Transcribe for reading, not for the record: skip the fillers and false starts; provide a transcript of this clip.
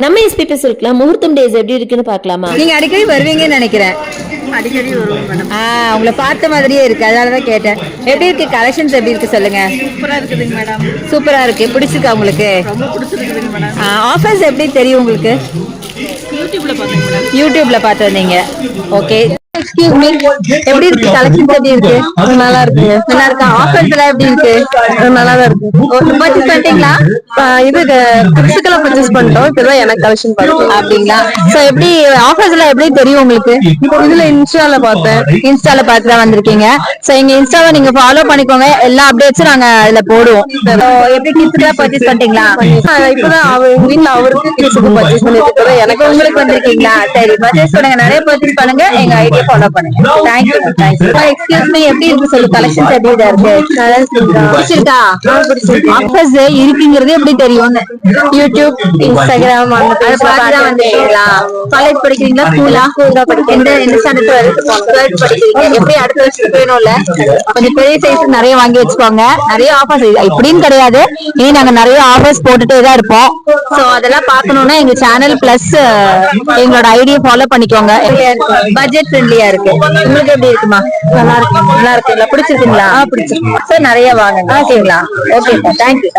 நம்ம எஸ்பிபி சில்க்ல முகூர்த்தம் டேஸ் எப்படி இருக்குன்னு பார்க்கலாமா? நீங்க அடிக்கடி வருவீங்கன்னு நினைக்கிறேன். அடிக்கடி வருவோம் மேடம். உங்களை பார்த்த மாதிரியே இருக்கு, அதனாலதான் கேட்டேன். எப்படி இருக்கு கலெக்ஷன்ஸ், எப்படி இருக்கு சொல்லுங்க. சூப்பரா இருக்குதுங்க மேடம். சூப்பரா இருக்கு, பிடிச்சிருக்கா உங்களுக்கு? ரொம்ப பிடிச்சிருக்குதுங்க மேடம். ஆஃபர்ஸ் எப்படி தெரியும் உங்களுக்கு? யூடியூப்ல பார்த்தேங்க மேடம். யூடியூப்ல பார்த்து வந்தீங்க. ஓகே, எக்ஸ்கியூஸ் மீ, எப்படி இருக்கு கலெக்ஷன்ஸ், எப்படி இருக்கு? நல்லா இருக்கு. நல்லா இருக்கா? ஆஃபர்ஸ் எல்லாம் எப்படி இருக்கு? நல்லா தான் இருக்கு. பர்ச்சேஸ் பண்ணிட்டீங்களா? இது பிசிக்கலா பர்ச்சேஸ் பண்ணிட்டோம். இப்பதான் எனக்கு கலெக்ஷன் பார்த்தோம். அப்படிங்களா? சோ எப்படி ஆஃபர்ஸ் எல்லாம் எப்படி தெரியும் உங்களுக்கு? இதுல இன்ஸ்டால பார்த்தேன். இன்ஸ்டால பார்த்து தான் வந்திருக்கீங்க. சோ எங்க இன்ஸ்டாவை நீங்க ஃபாலோ பண்ணிக்கோங்க, எல்லா அப்டேட்ஸும் நாங்க அதுல போடுவோம். எப்படி கிட்ஸ்க்குலாம் பர்ச்சேஸ் பண்ணிட்டீங்களா? இப்பதான் வீட்டுல அவருக்கு கிட்ஸுக்கு பர்ச்சேஸ் பண்ணிட்டு எனக்கு உங்களுக்கு வந்திருக்கீங்களா? சரி, பர்ச்சேஸ் பண்ணுங்க, நிறைய பர்ச்சேஸ் பண்ணுங்க, எங்க ஐடியா ஃபாலோ பண்ணுங்க. தேங்க்யூ. எக்ஸ்கியூஸ் மீ, எப்படி இருக்கு சொல்லு, கலெக்ஷன்ஸ் எப்படி இதா இருக்கு? பிடிச்சிருக்கா? ஆஃபர்ஸ் இருக்குங்கிறது எப்படி தெரியும்? யூடியூப், இன்ஸ்டாகிராம் அதை பார்த்து தான் வந்திருக்கீங்களா? காலேஜ் படிக்கிறீங்களா? ஸ்கூலா? எந்த ஸ்டாண்டர்ட் படிக்கிறீங்க? எப்படி அடுத்த வருஷத்துக்கு வேணும்ல? கொஞ்சம் பெரிய சைஸ் நிறைய வாங்கி வச்சுக்கோங்க. நிறைய ஆஃபர்ஸ் இப்படின்னு கிடையாது, இனி நாங்க நிறைய ஆஃபர்ஸ் போட்டுட்டே தான் இருப்போம். சோ அதெல்லாம் பார்க்கணும்னா எங்க சேனல் பிளஸ் எங்களோட ஐடியா ஃபாலோ பண்ணிக்கோங்க. பட்ஜெட் ஃப்ரெண்ட்லியா இருக்கு. உங்களுக்கு எப்படி இருக்குமா? நல்லா இருக்கு. நல்லா இருக்குங்களா? பிடிச்சிருக்குங்களா? பிடிச்சிருக்கு. நிறைய வாங்க. ஓகேங்களா? Okay, thank you.